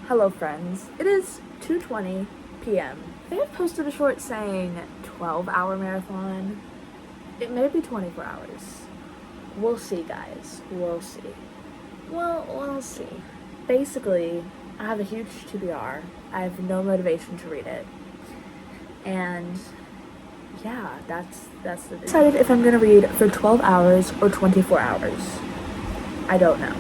Hello friends, it is 2:20 p.m. I have posted a short saying 12-hour marathon. It may be 24 hours. We'll see, guys. We'll see. We'll see. Basically, I have a huge TBR. I have no motivation to read it. And yeah, that's the decided if I'm gonna read for 12 hours or 24 hours. I don't know.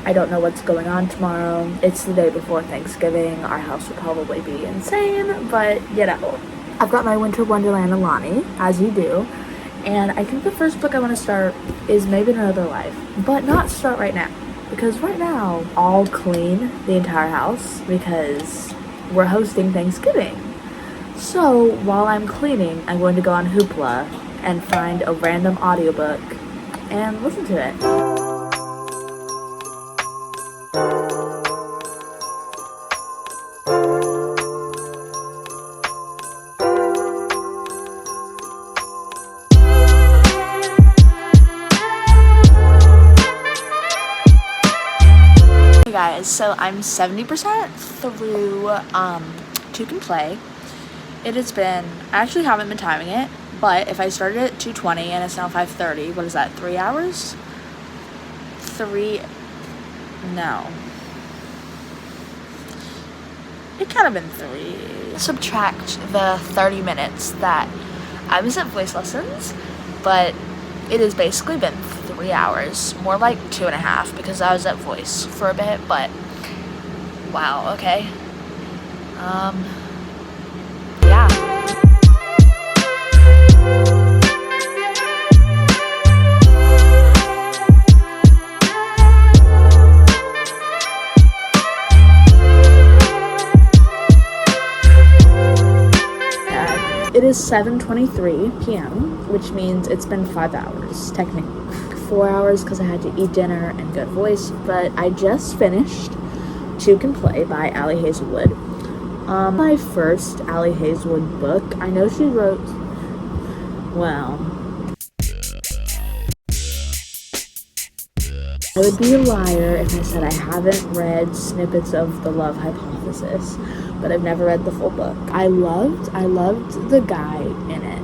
I don't know what's going on tomorrow. It's the day before Thanksgiving. Our house will probably be insane, but you know. I've got my Winter Wonderland Alani, as you do, and I think the first book I want to start is Maybe Another Life, but not start right now, because right now I'll clean the entire house because we're hosting Thanksgiving. So while I'm cleaning, I'm going to go on Hoopla and find a random audiobook and listen to it. Hey guys, so I'm 70% through Two Can Play. It has been, I actually haven't been timing it, but if I started at 2:20 and it's now 5:30, what is that, 3 hours? No. It kind of been 3. Subtract the 30 minutes that I was at voice lessons, but it has basically been 3 hours, more like 2.5 because I was at voice for a bit, but wow, okay. Yeah. It is 7:23 p.m., which means it's been 5 hours, technically. 4 hours because I had to eat dinner and go to voice, but I just finished Two Can Play by Ali Hazelwood. My first Ali Hazelwood book. I know she wrote, well, I would be a liar if I said I haven't read snippets of The Love Hypothesis, but I've never read the full book. I loved the guy in it.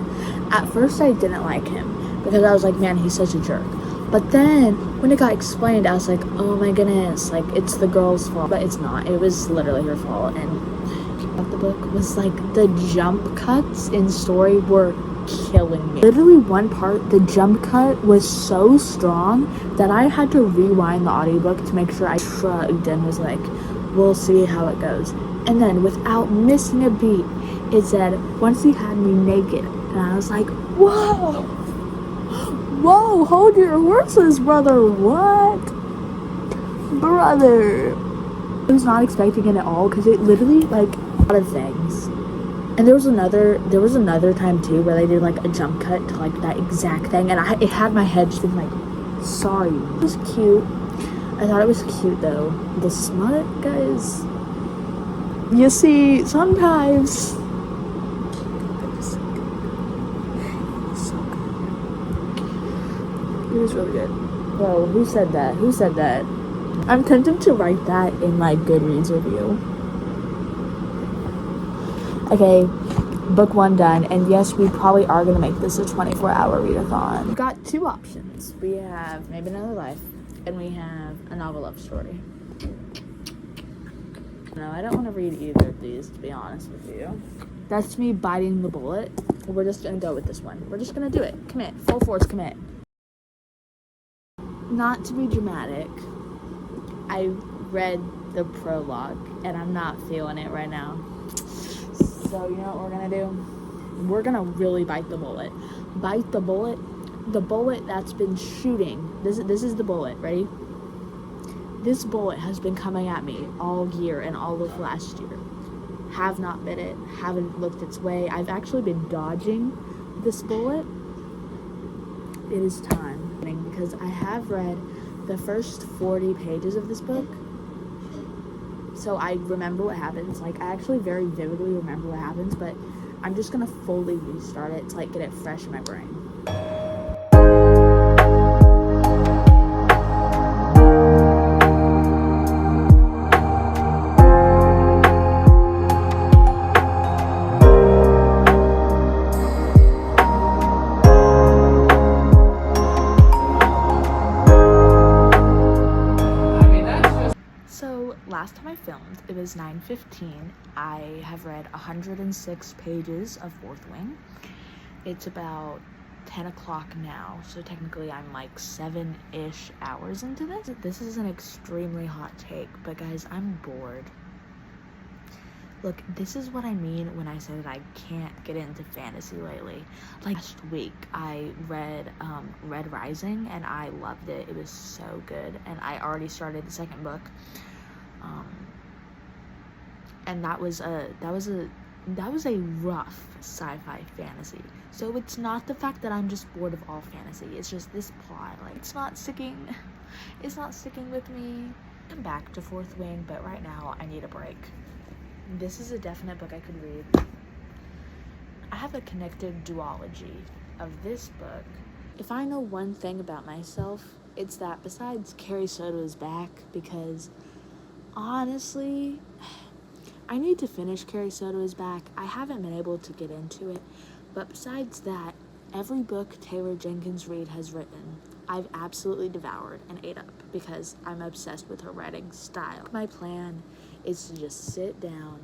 At first I didn't like him because I was like, man, he's such a jerk. But then when it got explained, I was like, oh my goodness, like it's the girl's fault. But it's not. It was literally her fault. And the book was like the jump cuts in story were killing me. Literally one part, the jump cut was so strong that I had to rewind the audiobook to make sure I shrugged and was like, we'll see how it goes. And then without missing a beat, it said, once he had me naked. And I was like, whoa, hold your horses, brother. What? Brother. I was not expecting it at all because it literally, like, a lot of things. And there was another time too where they did like a jump cut to like that exact thing, and it had my head just like, sorry. It was cute. I thought it was cute though. The smut, guys. You see, sometimes it was really good. Whoa, who said that? I'm tempted to write that in my Goodreads review. Okay, book 1 done, and yes, we probably are gonna make this a 24-hour readathon. We've got 2 options. We have Maybe Another Life, and we have a novel love story. No, I don't want to read either of these, to be honest with you. That's me biting the bullet. We're just gonna go with this one. We're just gonna do it. Commit. Full force commit. Not to be dramatic, I read the prologue, and I'm not feeling it right now. So you know what we're gonna do? We're gonna really bite the bullet. Bite the bullet. The bullet that's been shooting. This is the bullet. Ready? This bullet has been coming at me all year and all of last year. Have not bit it. Haven't looked its way. I've actually been dodging this bullet. It is time, because I have read the first 40 pages of this book. So I remember what happens. Like, I actually very vividly remember what happens, but I'm just gonna fully restart it to like get it fresh in my brain. So last time I filmed, it was 9:15. I have read 106 pages of Fourth Wing. It's about 10 o'clock now, so technically I'm like 7-ish hours into this. This is an extremely hot take, but guys, I'm bored. Look, this is what I mean when I say that I can't get into fantasy lately. Like last week, I read Red Rising, and I loved it. It was so good, and I already started the second book. And that was a rough sci-fi fantasy. So it's not the fact that I'm just bored of all fantasy. It's just this plot, like it's not sticking with me. I'm back to Fourth Wing, but right now I need a break. This is a definite book I could read. I have a connected duology of this book. If I know one thing about myself, it's that besides Carrie Soto is back, because honestly, I need to finish Carrie Soto is back. I haven't been able to get into it, but besides that, every book Taylor Jenkins Reid has written, I've absolutely devoured and ate up because I'm obsessed with her writing style. My plan is to just sit down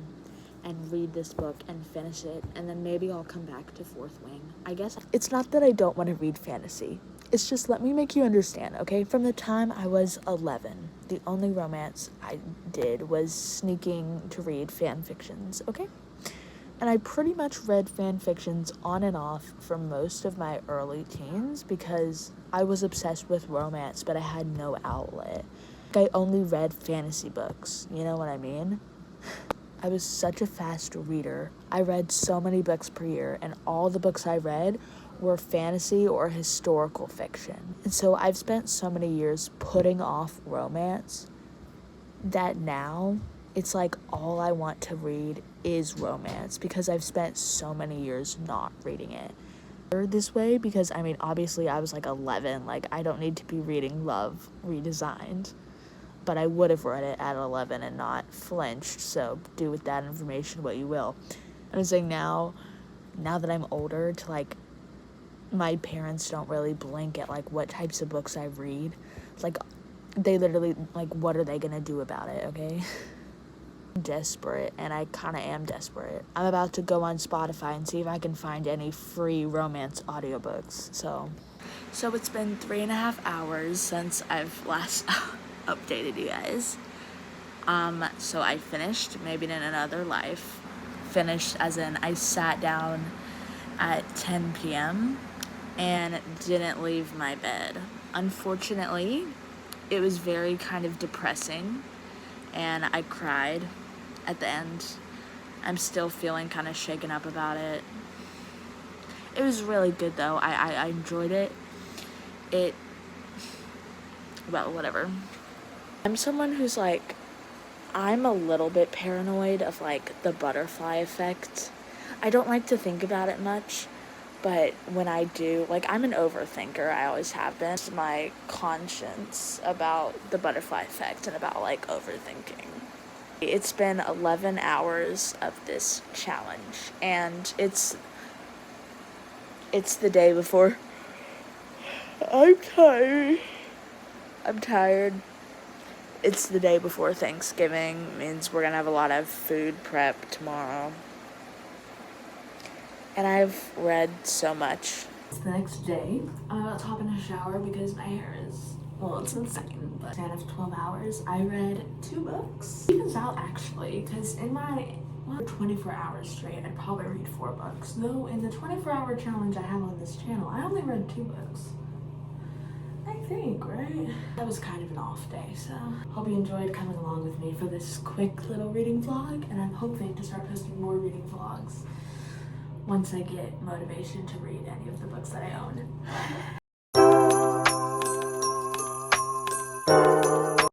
and read this book and finish it, and then maybe I'll come back to Fourth Wing. I guess it's not that I don't want to read fantasy. It's just, let me make you understand, okay? From the time I was 11, the only romance I did was sneaking to read fan fictions, okay? And I pretty much read fan fictions on and off for most of my early teens because I was obsessed with romance, but I had no outlet. I only read fantasy books, you know what I mean? I was such a fast reader. I read so many books per year, and all the books I read were fantasy or historical fiction. And so I've spent so many years putting off romance that now it's like all I want to read is romance because I've spent so many years not reading it. This way because, I mean, obviously I was like 11, like I don't need to be reading Love Redesigned, but I would have read it at 11 and not flinched, so do with that information what you will. I'm saying now that I'm older, to like, my parents don't really blink at like what types of books I read. Like, they literally, like, what are they gonna do about it, okay? I'm desperate, and I kind of am desperate. I'm about to go on Spotify and see if I can find any free romance audiobooks, so it's been 3.5 hours since I've last updated you guys. So I finished Maybe in Another Life. Finished as in I sat down at 10 p.m. and didn't leave my bed. Unfortunately, it was very kind of depressing, and I cried at the end. I'm still feeling kind of shaken up about it. It was really good though. I enjoyed it. Well, whatever. I'm someone who's like, I'm a little bit paranoid of like the butterfly effect. I don't like to think about it much, but when I do, like, I'm an overthinker. I always have been. It's my conscience about the butterfly effect and about like overthinking. It's been 11 hours of this challenge, and it's the day before. I'm tired. It's the day before Thanksgiving. Means we're gonna have a lot of food prep tomorrow. And I've read so much. It's the next day. I'm about to hop in a shower because my hair is, well, it's insane. But instead of 12 hours, I read 2 books. It evens out actually, because in my 24 hours straight, I'd probably read 4 books. Though in the 24-hour challenge I have on this channel, I only read 2 books. I think, right? That was kind of an off day, so hope you enjoyed coming along with me for this quick little reading vlog, and I'm hoping to start posting more reading vlogs once I get motivation to read any of the books that I own.